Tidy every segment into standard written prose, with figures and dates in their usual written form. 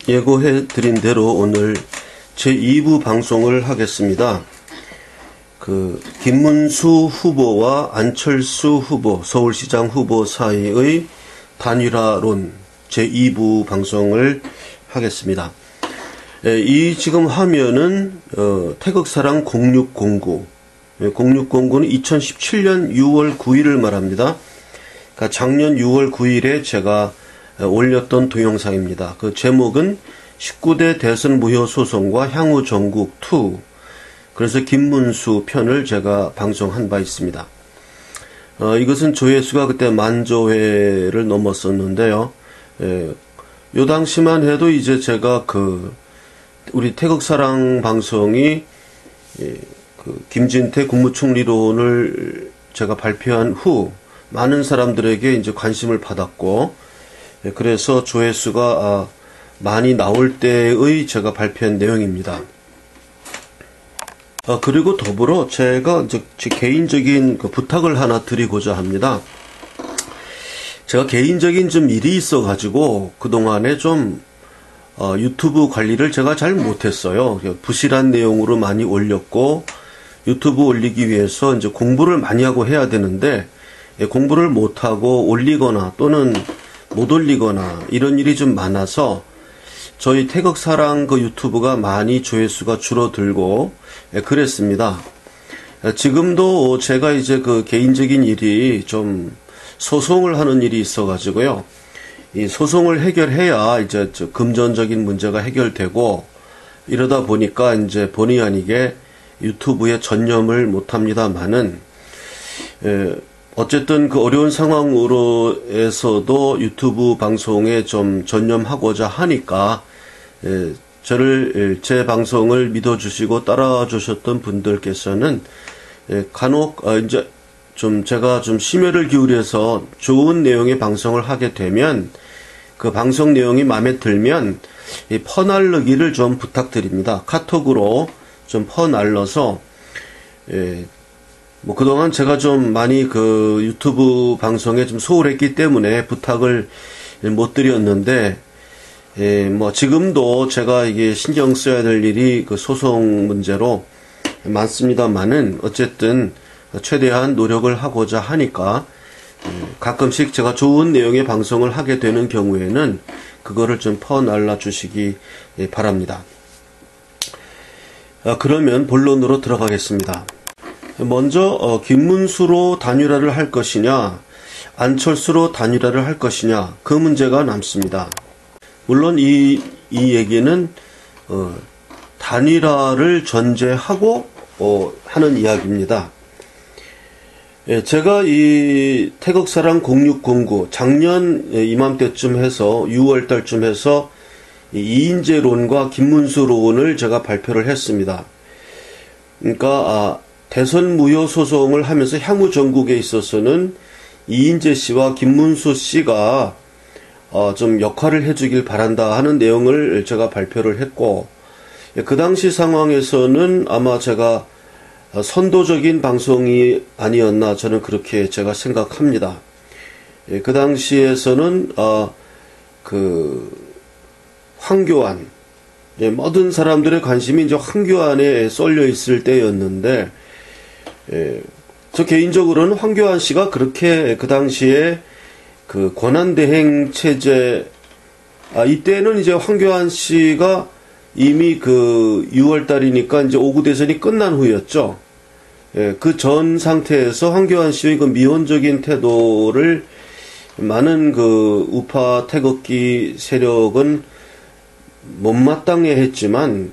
예고해 드린 대로 오늘 제2부 방송을 하겠습니다. 김문수 후보와 안철수 후보, 서울시장 후보 사이의 단일화론 제2부 방송을 하겠습니다. 이 지금 화면은 태극사랑 0609. 0609는 2017년 6월 9일을 말합니다. 그러니까 작년 6월 9일에 제가 올렸던 동영상입니다. 그 제목은 19대 대선 무효 소송과 향후 전국 2. 그래서 김문수 편을 제가 방송한 바 있습니다. 이것은 조회수가 그때 10,000조회를 넘었었는데요. 요 당시만 해도 이제 제가 우리 태극사랑 방송이 김진태 국무총리론을 제가 발표한 후 많은 사람들에게 이제 관심을 받았고, 그래서 조회수가 많이 나올 때의 제가 발표한 내용입니다. 그리고 더불어 제가 제 개인적인 부탁을 하나 드리고자 합니다. 제가 개인적인 좀 일이 있어가지고 그동안에 좀 유튜브 관리를 제가 잘 못했어요. 부실한 내용으로 많이 올렸고, 유튜브 올리기 위해서 이제 공부를 많이 하고 해야 되는데, 공부를 못하고 올리거나 또는 못 올리거나 이런 일이 좀 많아서 저희 태극사랑 유튜브가 많이 조회수가 줄어들고 그랬습니다. 지금도 제가 이제 개인적인 일이 좀 소송을 하는 일이 있어가지고요. 이 소송을 해결해야 이제 금전적인 문제가 해결되고, 이러다 보니까 이제 본의 아니게 유튜브에 전념을 못합니다만은, 어쨌든 어려운 상황으로에서도 유튜브 방송에 좀 전념하고자 하니까, 제 방송을 믿어주시고 따라주셨던 분들께서는, 간혹, 이제 제가 심혈을 기울여서 좋은 내용의 방송을 하게 되면, 그 방송 내용이 마음에 들면, 퍼날르기를 좀 부탁드립니다. 카톡으로 좀 퍼날러서, 그동안 제가 좀 많이 유튜브 방송에 좀 소홀했기 때문에 부탁을 못 드렸는데, 지금도 제가 이게 신경 써야 될 일이 소송 문제로 많습니다만은, 어쨌든 최대한 노력을 하고자 하니까, 가끔씩 제가 좋은 내용의 방송을 하게 되는 경우에는 그거를 좀 퍼날라 주시기 바랍니다. 그러면 본론으로 들어가겠습니다. 먼저 김문수로 단일화를 할 것이냐, 안철수로 단일화를 할 것이냐, 그 문제가 남습니다. 물론 이 얘기는 단일화를 전제하고 하는 이야기입니다. 제가 이 태극사랑 0609 작년 이맘때쯤 해서 6월달쯤 해서 이인재론과 김문수론을 제가 발표를 했습니다. 그러니까 대선 무효 소송을 하면서 향후 전국에 있어서는 이인재 씨와 김문수 씨가 좀 역할을 해주길 바란다 하는 내용을 제가 발표를 했고, 그 당시 상황에서는 아마 제가 선도적인 방송이 아니었나, 저는 그렇게 제가 생각합니다. 그 당시에서는 황교안, 모든 사람들의 관심이 이제 황교안에 쏠려 있을 때였는데, 저 개인적으로는 황교안 씨가 그렇게 그 당시에 권한대행 체제, 이때는 이제 황교안 씨가 이미 6월달이니까 이제 5구 대선이 끝난 후였죠. 그 전 상태에서 황교안 씨의 미온적인 태도를 많은 우파 태극기 세력은 못마땅해 했지만,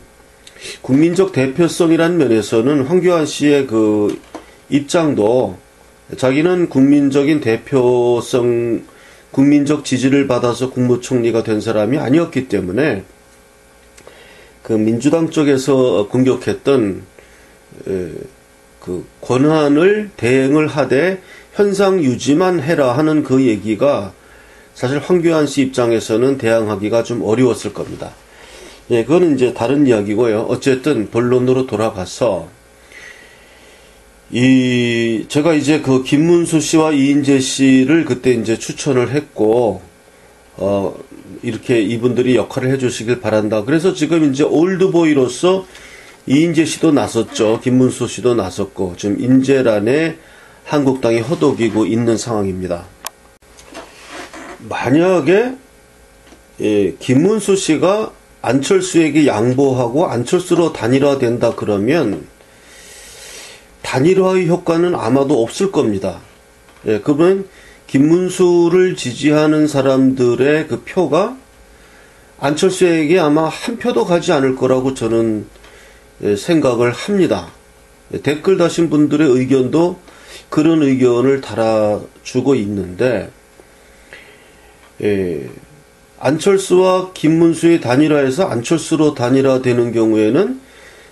국민적 대표성이라는 면에서는 황교안 씨의 입장도, 자기는 국민적인 대표성, 국민적 지지를 받아서 국무총리가 된 사람이 아니었기 때문에, 민주당 쪽에서 공격했던 권한을 대행을 하되 현상 유지만 해라 하는 그 얘기가 사실 황교안 씨 입장에서는 대항하기가 좀 어려웠을 겁니다. 그거는 이제 다른 이야기고요. 어쨌든 본론으로 돌아가서, 제가 이제 김문수 씨와 이인재 씨를 그때 이제 추천을 했고, 이렇게 이분들이 역할을 해주시길 바란다. 그래서 지금 이제 올드보이로서 이인재 씨도 나섰죠. 김문수 씨도 나섰고, 지금 인재란에 한국당이 허덕이고 있는 상황입니다. 만약에, 김문수 씨가 안철수에게 양보하고 안철수로 단일화된다 그러면, 단일화의 효과는 아마도 없을 겁니다. 그러면 김문수를 지지하는 사람들의 그 표가 안철수에게 아마 한 표도 가지 않을 거라고 저는 생각을 합니다. 댓글 다신 분들의 의견도 그런 의견을 달아주고 있는데, 안철수와 김문수의 단일화에서 안철수로 단일화되는 경우에는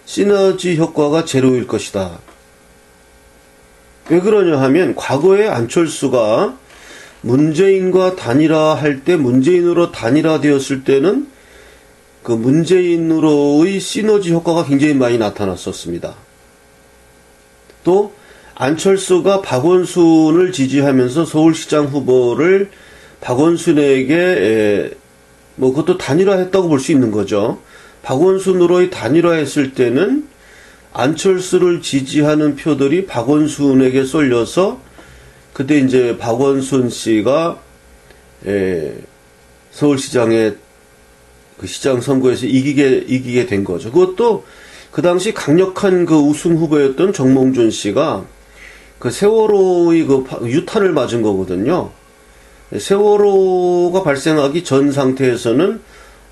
시너지 효과가 제로일 것이다. 왜 그러냐 하면 과거에 안철수가 문재인과 단일화할 때, 문재인으로 단일화되었을 때는 그 문재인으로의 시너지 효과가 굉장히 많이 나타났었습니다. 또 안철수가 박원순을 지지하면서 서울시장 후보를 박원순에게 그것도 단일화했다고 볼 수 있는 거죠. 박원순으로의 단일화했을 때는 안철수를 지지하는 표들이 박원순에게 쏠려서 그때 이제 박원순 씨가 서울시장의 그 시장 선거에서 이기게 된 거죠. 그것도 그 당시 강력한 그 우승 후보였던 정몽준 씨가 그 세월호의 그 유탄을 맞은 거거든요. 세월호가 발생하기 전 상태에서는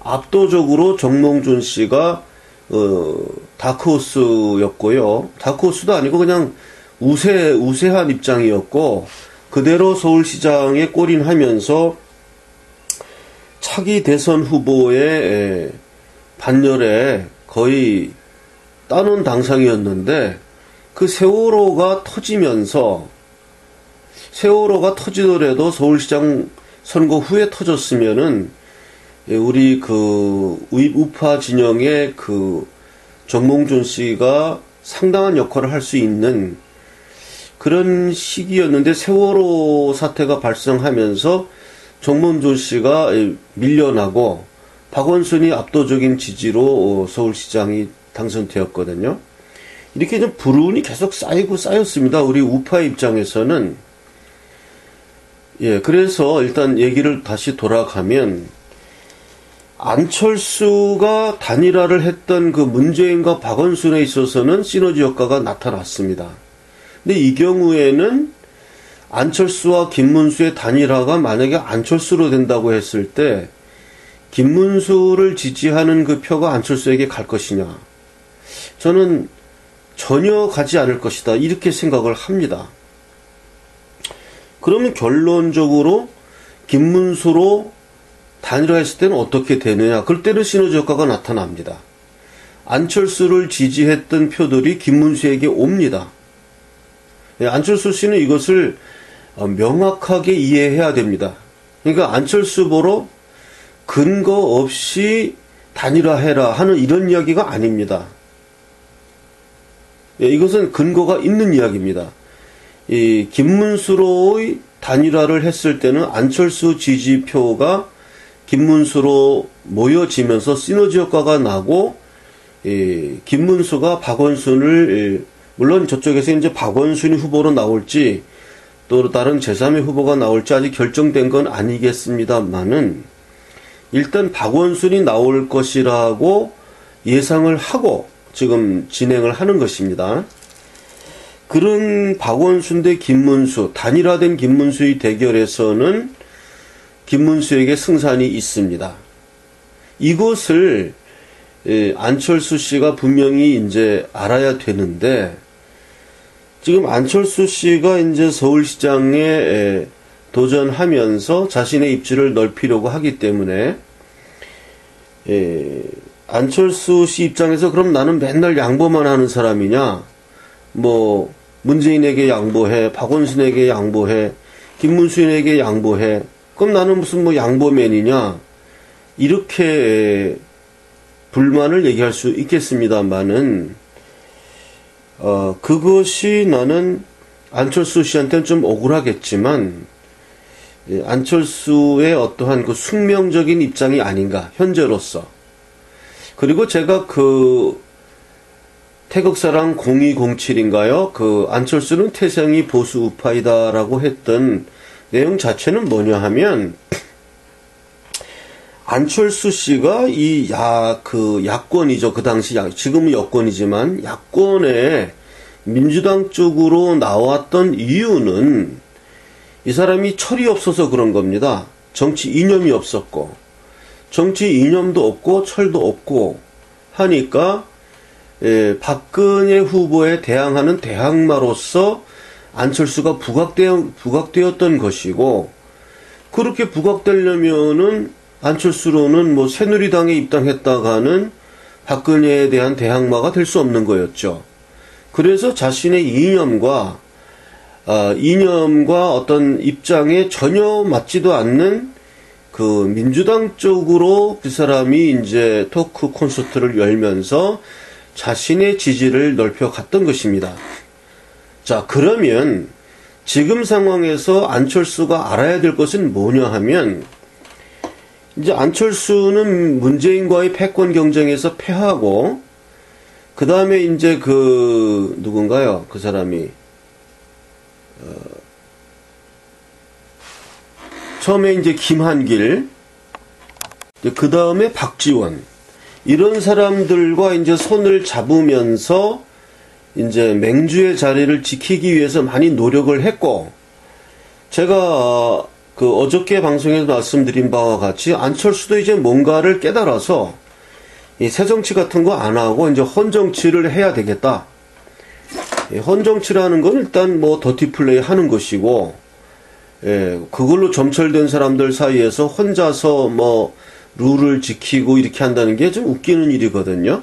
압도적으로 정몽준 씨가 다크호스였고요. 다크호스도 아니고 그냥 우세한 입장이었고, 그대로 서울시장에 골인하면서 차기 대선 후보의 반열에 거의 따놓은 당상이었는데, 그 세월호가 터지더라도 서울시장 선거 후에 터졌으면은 우리 그 우파 진영의 그 정몽준 씨가 상당한 역할을 할 수 있는 그런 시기였는데, 세월호 사태가 발생하면서 정몽준 씨가 밀려나고 박원순이 압도적인 지지로 서울시장이 당선되었거든요. 이렇게 좀 불운이 계속 쌓였습니다. 우리 우파 입장에서는. 그래서 일단 얘기를 다시 돌아가면, 안철수가 단일화를 했던 그 문재인과 박원순에 있어서는 시너지 효과가 나타났습니다. 근데 이 경우에는 안철수와 김문수의 단일화가 만약에 안철수로 된다고 했을 때, 김문수를 지지하는 그 표가 안철수에게 갈 것이냐? 저는 전혀 가지 않을 것이다. 이렇게 생각을 합니다. 그러면 결론적으로 김문수로 단일화했을 때는 어떻게 되느냐? 그럴 때는 시너지 효과가 나타납니다. 안철수를 지지했던 표들이 김문수에게 옵니다. 안철수 씨는 이것을 명확하게 이해해야 됩니다. 그러니까 안철수 보러 근거 없이 단일화해라 하는 이런 이야기가 아닙니다. 이것은 근거가 있는 이야기입니다. 이 김문수로의 단일화를 했을 때는 안철수 지지표가 김문수로 모여지면서 시너지 효과가 나고, 김문수가 박원순을, 물론 저쪽에서 이제 박원순이 후보로 나올지 또 다른 제3의 후보가 나올지 아직 결정된 건 아니겠습니다만은, 일단 박원순이 나올 것이라고 예상을 하고 지금 진행을 하는 것입니다. 그런 박원순 대 김문수, 단일화된 김문수의 대결에서는 김문수에게 승산이 있습니다. 이것을 안철수 씨가 분명히 이제 알아야 되는데, 지금 안철수 씨가 이제 서울시장에 도전하면서 자신의 입지를 넓히려고 하기 때문에, 안철수 씨 입장에서 그럼 나는 맨날 양보만 하는 사람이냐? 문재인에게 양보해, 박원순에게 양보해, 김문수에게 양보해. 그럼 나는 무슨 양보맨이냐? 이렇게 불만을 얘기할 수 있겠습니다만은, 그것이 나는 안철수 씨한테는 좀 억울하겠지만, 안철수의 어떠한 그 숙명적인 입장이 아닌가, 현재로서. 그리고 제가 태극사랑 0207인가요? 안철수는 태생이 보수 우파이다라고 했던 내용 자체는 뭐냐 하면, 안철수 씨가 야권이죠. 그 당시, 지금은 여권이지만, 야권에 민주당 쪽으로 나왔던 이유는 이 사람이 철이 없어서 그런 겁니다. 정치 이념이 없었고, 정치 이념도 없고, 철도 없고 하니까, 박근혜 후보에 대항하는 대항마로서 안철수가 부각되었던 것이고, 그렇게 부각되려면은 안철수로는 뭐 새누리당에 입당했다가는 박근혜에 대한 대항마가 될 수 없는 거였죠. 그래서 자신의 이념과 어떤 입장에 전혀 맞지도 않는 민주당 쪽으로 그 사람이 이제 토크 콘서트를 열면서 자신의 지지를 넓혀갔던 것입니다. 자, 그러면 지금 상황에서 안철수가 알아야 될 것은 뭐냐 하면, 이제 안철수는 문재인과의 패권 경쟁에서 패하고, 그 다음에 이제 누군가요? 그 사람이, 처음에 이제 김한길, 그 다음에 박지원, 이런 사람들과 이제 손을 잡으면서 이제 맹주의 자리를 지키기 위해서 많이 노력을 했고, 제가 어저께 방송에서 말씀드린 바와 같이 안철수도 이제 뭔가를 깨달아서 이 새정치 같은 거 안 하고 이제 헌정치를 해야 되겠다. 헌정치라는 건 일단 뭐 더티 플레이 하는 것이고, 그걸로 점철된 사람들 사이에서 혼자서 뭐 룰을 지키고 이렇게 한다는 게 좀 웃기는 일이거든요.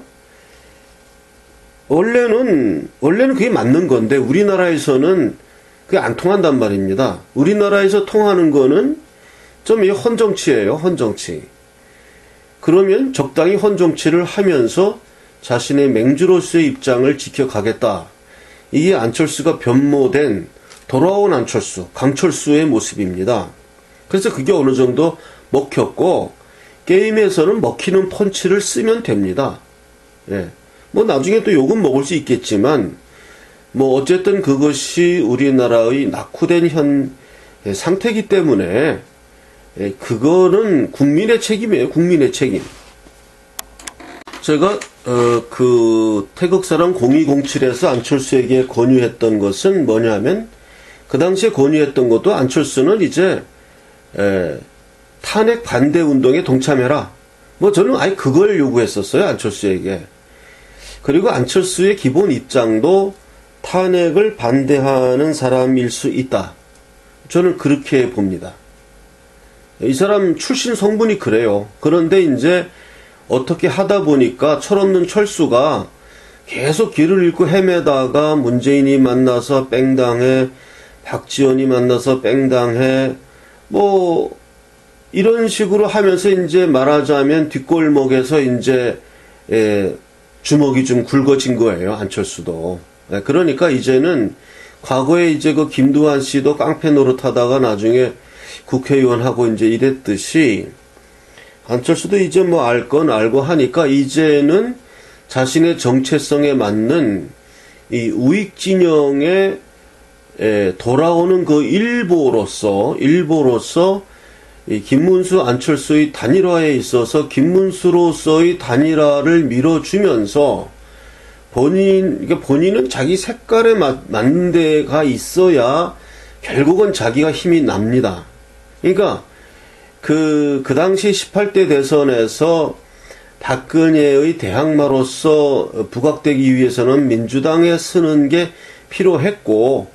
원래는 그게 맞는 건데 우리나라에서는 그게 안 통한단 말입니다. 우리나라에서 통하는 거는 좀 이 헌정치예요, 헌정치. 그러면 적당히 헌정치를 하면서 자신의 맹주로서의 입장을 지켜가겠다. 이게 안철수가 변모된 돌아온 안철수, 강철수의 모습입니다. 그래서 그게 어느 정도 먹혔고, 게임에서는 먹히는 펀치를 쓰면 됩니다. 뭐 나중에 또 욕은 먹을 수 있겠지만, 뭐 어쨌든 그것이 우리나라의 낙후된 상태이기 때문에, 그거는 국민의 책임이에요, 국민의 책임. 제가 태극사랑 0207에서 안철수에게 권유했던 것은 뭐냐면, 그 당시에 권유했던 것도 안철수는 이제 탄핵 반대 운동에 동참해라. 뭐 저는 아예 그걸 요구했었어요, 안철수에게. 그리고 안철수의 기본 입장도 탄핵을 반대하는 사람일 수 있다. 저는 그렇게 봅니다. 이 사람 출신 성분이 그래요. 그런데 이제 어떻게 하다 보니까 철없는 철수가 계속 길을 잃고 헤매다가 문재인이 만나서 뺑당해, 박지원이 만나서 뺑당해, 뭐 이런 식으로 하면서 이제 말하자면 뒷골목에서 이제 주먹이 좀 굵어진 거예요, 안철수도. 그러니까 이제는 과거에 이제 김두한 씨도 깡패 노릇하다가 나중에 국회의원하고 이제 이랬듯이 안철수도 이제 뭐 알 건 알고 하니까 이제는 자신의 정체성에 맞는 이 우익 진영에 돌아오는 그 일보로서 이 김문수 안철수의 단일화에 있어서 김문수로서의 단일화를 밀어주면서 본인은 자기 색깔에 맞는 데가 있어야 결국은 자기가 힘이 납니다. 그러니까 그 당시 18대 대선에서 박근혜의 대항마로서 부각되기 위해서는 민주당에 쓰는 게 필요했고,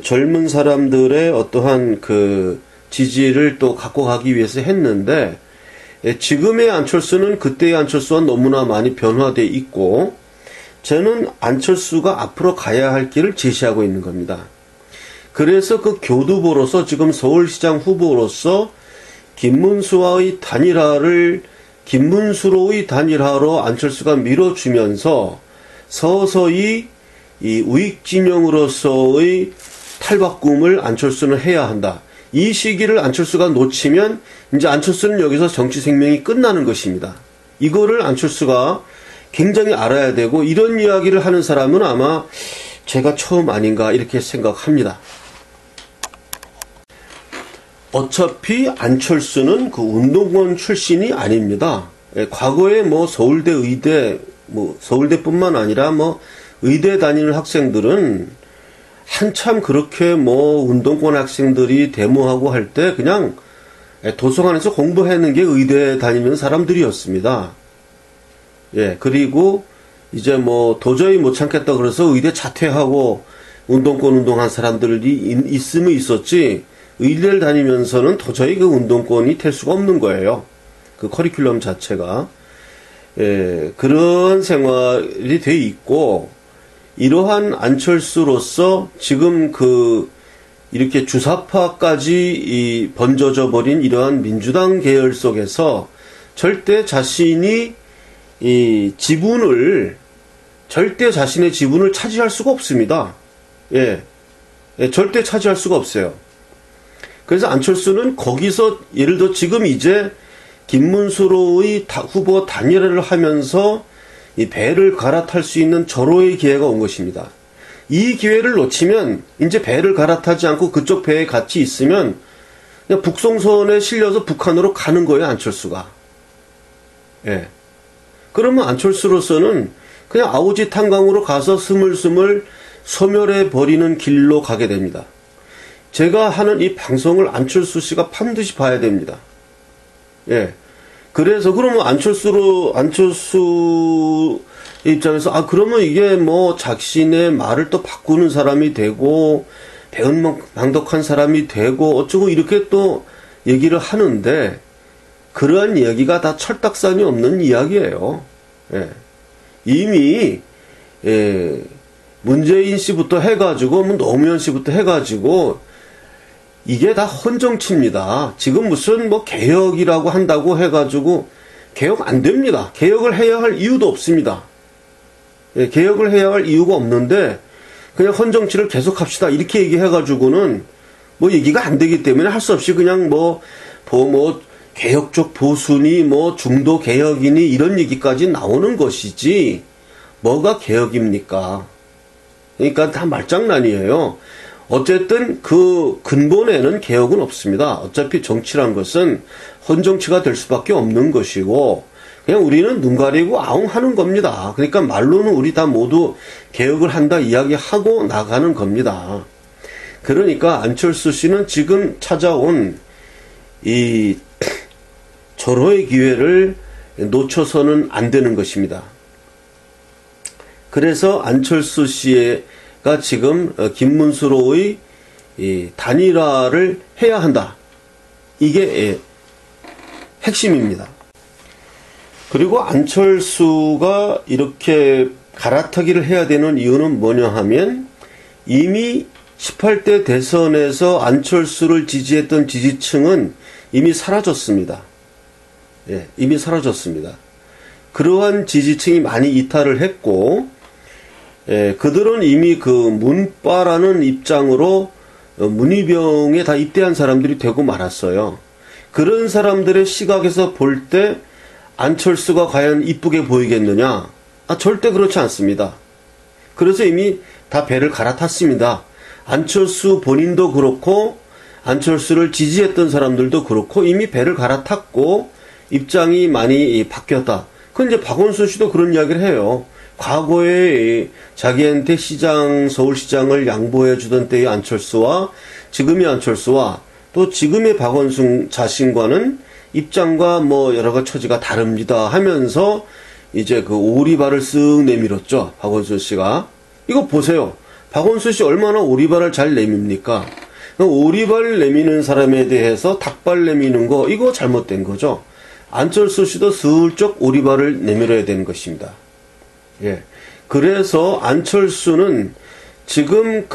젊은 사람들의 어떠한 지지를 또 갖고 가기 위해서 했는데, 지금의 안철수는 그때의 안철수와 너무나 많이 변화되어 있고, 저는 안철수가 앞으로 가야 할 길을 제시하고 있는 겁니다. 그래서 그 교두보로서 지금 서울시장 후보로서 김문수로의 단일화로 안철수가 밀어주면서 서서히 이 우익 진영으로서의 탈바꿈을 안철수는 해야 한다. 이 시기를 안철수가 놓치면 이제 안철수는 여기서 정치 생명이 끝나는 것입니다. 이거를 안철수가 굉장히 알아야 되고, 이런 이야기를 하는 사람은 아마 제가 처음 아닌가 이렇게 생각합니다. 어차피 안철수는 그 운동권 출신이 아닙니다. 과거에 뭐 서울대 의대, 뭐 서울대뿐만 아니라 뭐 의대 다니는 학생들은 한참 그렇게 뭐 운동권 학생들이 데모하고 할 때 그냥 도서관에서 공부하는 게 의대 다니는 사람들이었습니다. 예, 그리고 이제 뭐 도저히 못 참겠다 그래서 의대 자퇴하고 운동권 운동한 사람들이 있으면 있었지, 의대를 다니면서는 도저히 그 운동권이 될 수가 없는 거예요. 그 커리큘럼 자체가. 예, 그런 생활이 돼 있고, 이러한 안철수로서 지금 이렇게 주사파까지 번져져 버린 이러한 민주당 계열 속에서 절대 자신의 지분을 차지할 수가 없습니다. 예, 절대 차지할 수가 없어요. 그래서 안철수는 거기서 예를 들어 지금 이제 김문수로의 후보 단일화를 하면서 이 배를 갈아탈 수 있는 절호의 기회가 온 것입니다. 이 기회를 놓치면 이제 배를 갈아타지 않고 그쪽 배에 같이 있으면 그냥 북송선에 실려서 북한으로 가는 거예요, 안철수가. 예. 그러면 안철수로서는 그냥 아오지 탄광으로 가서 스물스물 소멸해 버리는 길로 가게 됩니다. 제가 하는 이 방송을 안철수 씨가 반드시 봐야 됩니다. 예. 그래서 그러면 안철수 입장에서 그러면 이게 뭐 자신의 말을 또 바꾸는 사람이 되고 배은망덕한 사람이 되고 어쩌고 이렇게 또 얘기를 하는데, 그러한 이야기가 다 철딱선이 없는 이야기예요. 예. 이미 문재인 씨부터 해가지고 뭐 노무현 씨부터 해가지고 이게 다 헌정치입니다. 지금 무슨 뭐 개혁이라고 한다고 해가지고 개혁 안 됩니다. 개혁을 해야 할 이유도 없습니다. 예, 개혁을 해야 할 이유가 없는데 그냥 헌정치를 계속합시다 이렇게 얘기해가지고는 뭐 얘기가 안 되기 때문에 할 수 없이 그냥 뭐 개혁적 보수니 뭐 중도 개혁이니 이런 얘기까지 나오는 것이지 뭐가 개혁입니까? 그러니까 다 말장난이에요. 어쨌든 그 근본에는 개혁은 없습니다. 어차피 정치란 것은 헌정치가 될 수밖에 없는 것이고 그냥 우리는 눈 가리고 아웅 하는 겁니다. 그러니까 말로는 우리 다 모두 개혁을 한다 이야기하고 나가는 겁니다. 그러니까 안철수 씨는 지금 찾아온 이 절호의 기회를 놓쳐서는 안 되는 것입니다. 그래서 안철수 씨가 지금 김문수로의 단일화를 해야 한다. 이게 핵심입니다. 그리고 안철수가 이렇게 갈아타기를 해야 되는 이유는 뭐냐 하면 이미 18대 대선에서 안철수를 지지했던 지지층은 이미 사라졌습니다. 예, 이미 사라졌습니다. 그러한 지지층이 많이 이탈을 했고, 그들은 이미 그 문빠라는 입장으로 문희병에 다 입대한 사람들이 되고 말았어요. 그런 사람들의 시각에서 볼 때 안철수가 과연 이쁘게 보이겠느냐? 절대 그렇지 않습니다. 그래서 이미 다 배를 갈아탔습니다. 안철수 본인도 그렇고 안철수를 지지했던 사람들도 그렇고 이미 배를 갈아탔고 입장이 많이 바뀌었다. 그 이제 박원순 씨도 그런 이야기를 해요. 과거에 자기한테 서울시장을 양보해 주던 때의 안철수와 지금의 안철수와 또 지금의 박원순 자신과는 입장과 뭐 여러 가지 처지가 다릅니다 하면서 이제 그 오리발을 쓱 내밀었죠. 박원순 씨가. 이거 보세요. 박원순 씨 얼마나 오리발을 잘 내밉니까? 오리발 내미는 사람에 대해서 닭발 내미는 거 이거 잘못된 거죠. 안철수 씨도 슬쩍 오리발을 내밀어야 되는 것입니다. 예. 그래서 안철수는 지금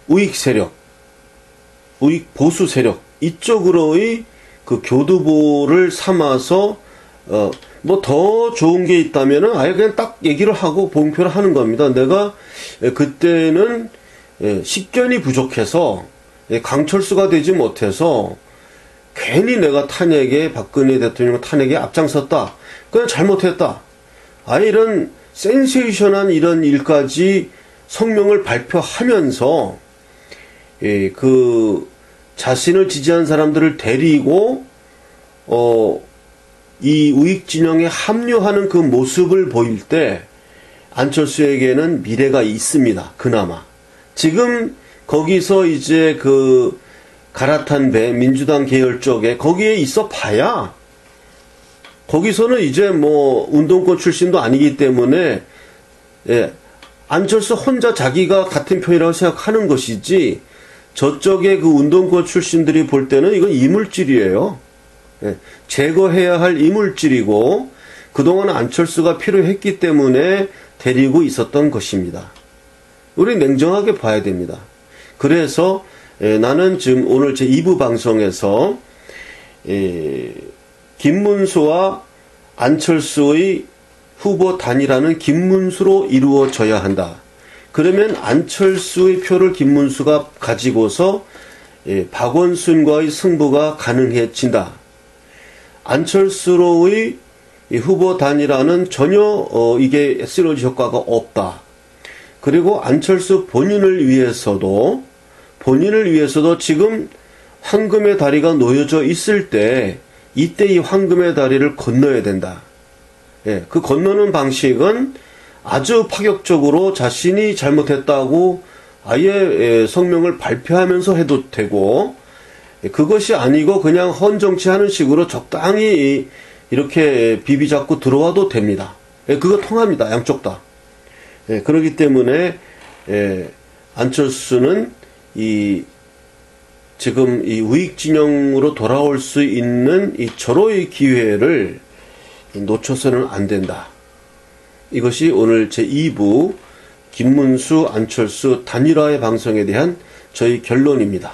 우익 세력, 우익 보수 세력, 이쪽으로의 그 교두보를 삼아서, 뭐 더 좋은 게 있다면은 아예 그냥 딱 얘기를 하고 봉표를 하는 겁니다. 내가 그때는 식견이 부족해서 강철수가 되지 못해서 괜히 내가 탄핵에 박근혜 대통령 탄핵에 앞장섰다. 그냥 잘못했다. 이런 센세이션한 이런 일까지 성명을 발표하면서 그 자신을 지지한 사람들을 데리고 이 우익 진영에 합류하는 그 모습을 보일 때 안철수에게는 미래가 있습니다. 그나마. 지금 거기서 이제 그 갈아탄 배 민주당 계열 쪽에 거기에 있어 봐야 거기서는 이제 뭐 운동권 출신도 아니기 때문에 안철수 혼자 자기가 같은 편이라고 생각하는 것이지 저쪽에 그 운동권 출신들이 볼 때는 이건 이물질이에요. 제거해야 할 이물질이고 그동안 안철수가 필요했기 때문에 데리고 있었던 것입니다. 우리 냉정하게 봐야 됩니다. 그래서 나는 지금 오늘 제 2부 방송에서 김문수와 안철수의 후보 단일화는 김문수로 이루어져야 한다. 그러면 안철수의 표를 김문수가 가지고서 박원순과의 승부가 가능해진다. 안철수로의 후보 단일화는 전혀 이게 시너지 효과가 없다. 그리고 안철수 본인을 위해서도 지금 황금의 다리가 놓여져 있을 때 이때 이 황금의 다리를 건너야 된다. 그 건너는 방식은 아주 파격적으로 자신이 잘못했다고 아예 성명을 발표하면서 해도 되고 그것이 아니고 그냥 헌정치하는 식으로 적당히 이렇게 비비잡고 들어와도 됩니다. 그거 통합니다. 양쪽 다. 그렇기 때문에 안철수는 지금 이 우익 진영으로 돌아올 수 있는 이 절호의 기회를 놓쳐서는 안 된다. 이것이 오늘 제2부 김문수, 안철수 단일화의 방송에 대한 저희 결론입니다.